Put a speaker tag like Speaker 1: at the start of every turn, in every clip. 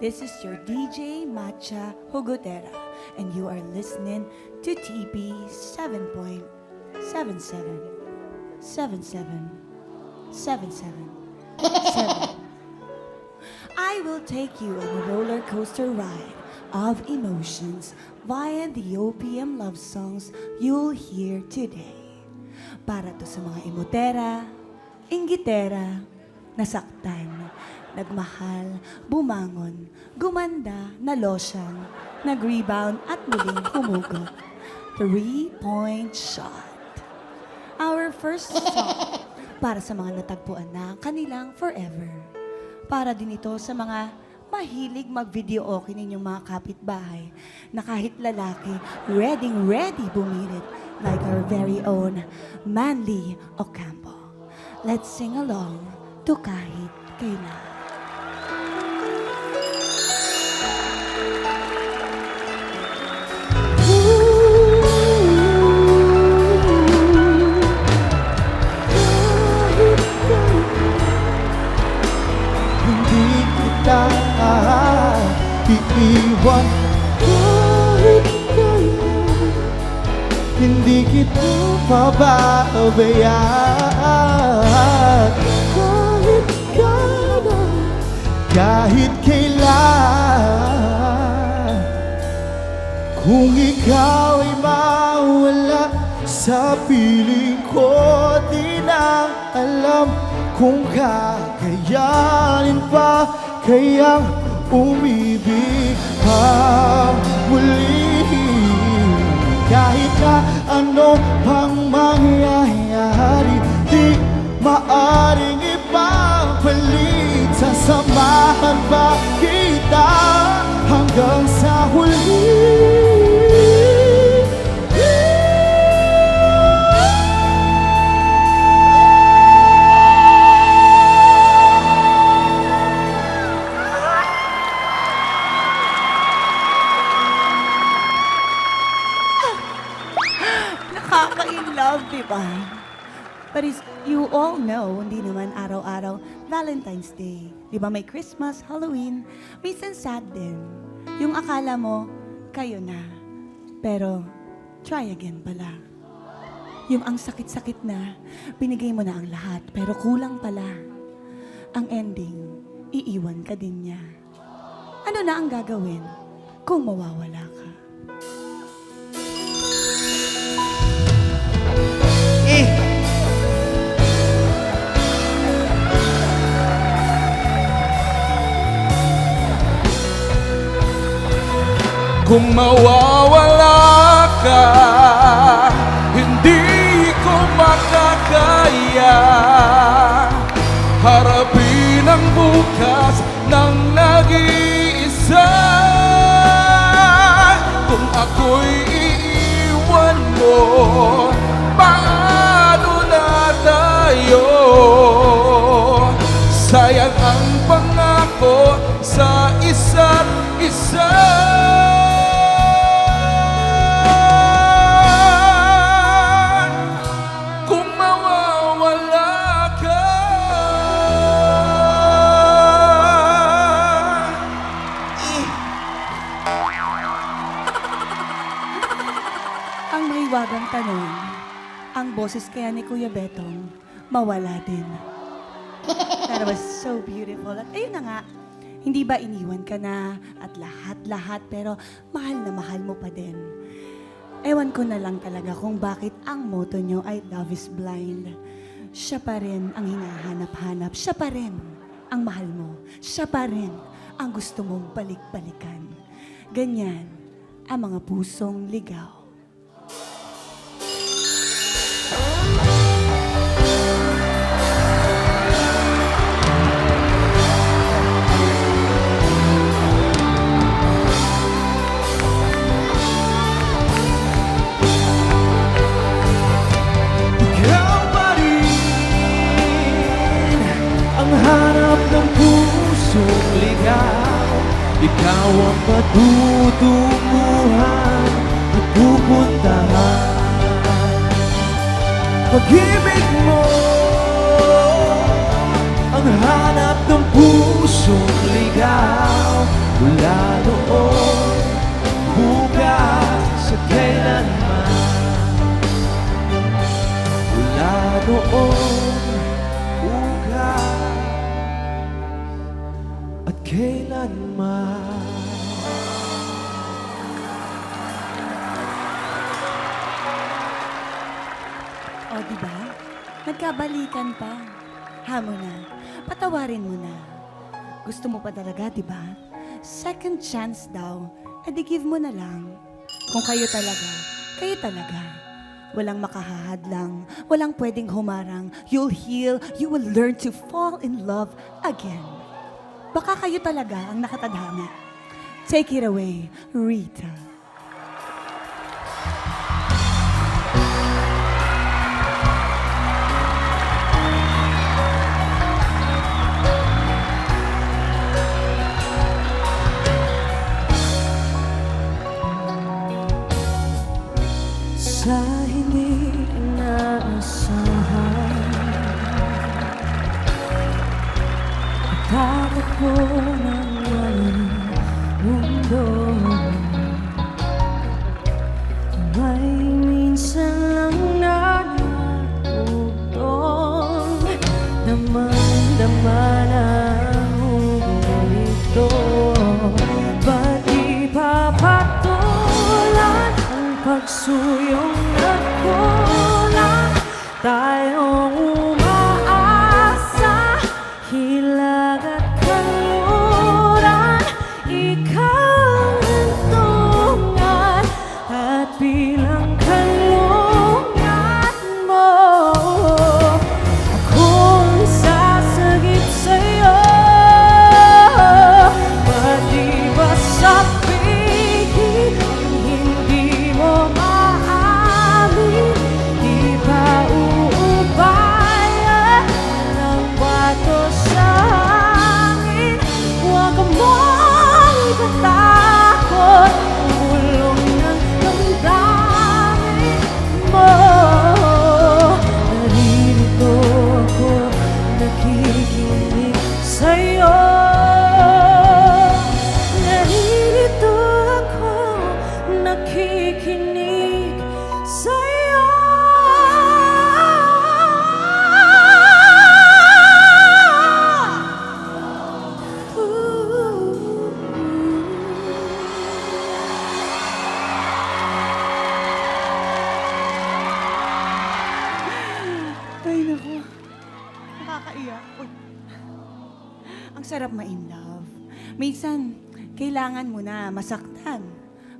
Speaker 1: This is your DJ Matcha Hugotera, and you are listening to TP 7.777777. I will take you on a roller coaster ride of emotions via the OPM love songs you'll hear today. Para to sa mga emotera, inggitera, nasaktan, nagmahal, bumangon, gumanda, nalosyang, nag-rebound at muling humugot. 3-point shot. Our first song para sa mga natagpuan na kanilang forever. Para din ito sa mga mahilig mag-video okay ninyong mga kapitbahay na kahit lalaki, ready bumirit like our very own Manly Ocampo. Let's sing along to Kahit Kailan.
Speaker 2: Iiwan kahit kailan, hindi kita mababayaan. Kahit kailan, kahit kailan, kung ikaw ay mawala sa piling ko, di na alam kung kakayanin pa kayang umibig pa muli. Kahit na ano pang mangyayari, di maaring ipagpalit. Sasamahan ba kita hanggang sa huli?
Speaker 1: Nakaka-in-love, diba? But you all know, hindi naman araw-araw Valentine's Day. Diba may Christmas, Halloween, minsan sad din. Yung akala mo, kayo na. Pero, try again pala. Yung ang sakit-sakit na, binigay mo na ang lahat, pero kulang pala. Ang ending, iiwan ka din niya. Ano na ang gagawin kung mawawala ka?
Speaker 2: Kung mawawala ka, hindi ko makakaya harapin ang bukas ng nag-iisa. Kung ako'y iiwan mo, paano na tayo? Sayang ang pangako sa isa't isa.
Speaker 1: Ang mahiwagang tanong, ang boses kaya ni Kuya Betong, mawala din. That was so beautiful. At ayun na nga, hindi ba iniwan ka na at lahat-lahat pero mahal na mahal mo pa din. Ewan ko na lang talaga kung bakit ang motto nyo ay love is blind. Siya pa rin ang hinahanap-hanap. Siya pa rin ang mahal mo. Siya pa rin ang gusto mong balik-balikan. Ganyan ang mga pusong ligaw.
Speaker 2: Ikaw ang patutunguhan at pupuntahan. Pag-ibig mo ang hanap ng pusong ligaw. kailanman.
Speaker 1: O, diba? Nagkabalikan pa. Hamo na. Patawarin mo na. Gusto mo pa talaga, diba? Second chance daw. Edi give mo na lang. Kung kayo talaga, kayo talaga. Walang makahahadlang, walang pwedeng humarang. You'll heal, you will learn to fall in love again. Baka kayo talaga ang nakatadhana. Take it away, Rita.
Speaker 2: Sa hindi inaasahan, takot ko ng walang mundo. May minsan lang natutong damang-dama na ito. Ba't ipapatulan ang pagsuyong nagkulang? Tayong umaasa, hilag at kaluran. Ikaw ang tungan at bilang kalungan mo. Akong sasagip sa'yo, ba't di ba sabihin ang hindi mo maamin? Di ba uubayan ng bato sa hangin? Huwag ka mong itatakot ang bulong ng damdamin mo. Naririto ako, nakikinig sa'yo. Naririto ako, nakikinig sa'yo.
Speaker 1: Ay, naku. Nakakaiyak. Uy. Ang sarap ma-in love. Minsan, kailangan mo na masaktan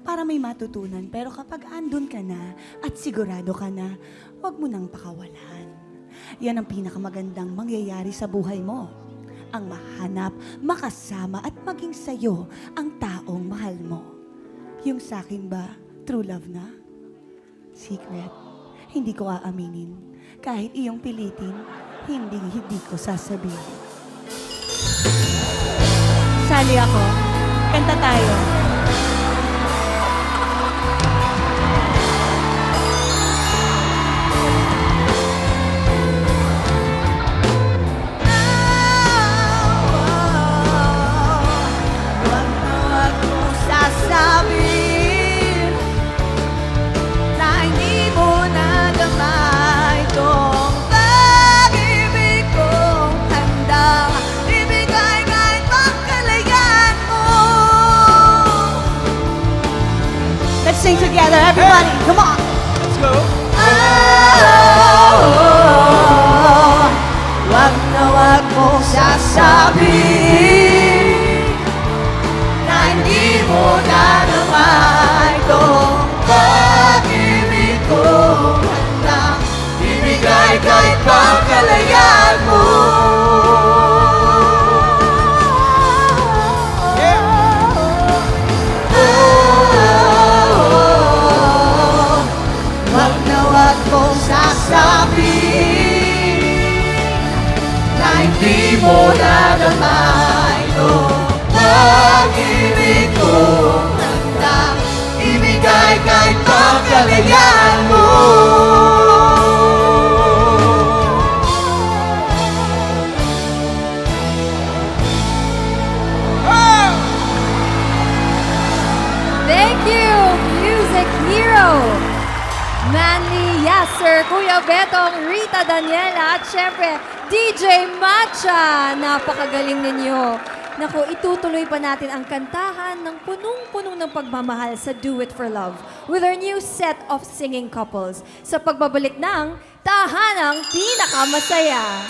Speaker 1: para may matutunan. Pero kapag andun ka na at sigurado ka na, huwag mo nang pakawalan. Yan ang pinakamagandang mangyayari sa buhay mo. Ang mahanap, makasama at maging sayo ang taong mahal mo. Yung sakin ba, true love na? Secret, hindi ko aaminin. Kahit iyong pilitin, hindi ko sasabihin. Sali ako. Kanta tayo. Huwag mong sasabihin na hindi mo nadama itong pag-ibig kong handang ibigay kahit pagkalayan mo. Let's sing together, everybody. Come on.
Speaker 2: Let's go!
Speaker 1: Wag na wag mong sasabihin na hindi mo nadama itong pag-ibig kong handang ibigay kahit pagkalayan mo. Wag na wag mong sasabihin na hindi mo nadama itong pag-ibig kong handang ibigay kahit pagkalayan mo.
Speaker 3: Thank you, Music Hero! Manly Yasser, Kuya Betong, Rita Daniela, at syempre, DJ Matcha. Napakagaling ninyo. Naku, itutuloy pa natin ang kantahan ng punong-punong ng pagmamahal sa Do It For Love with our new set of singing couples sa pagbabalik ng Tahanang Pinakamasaya.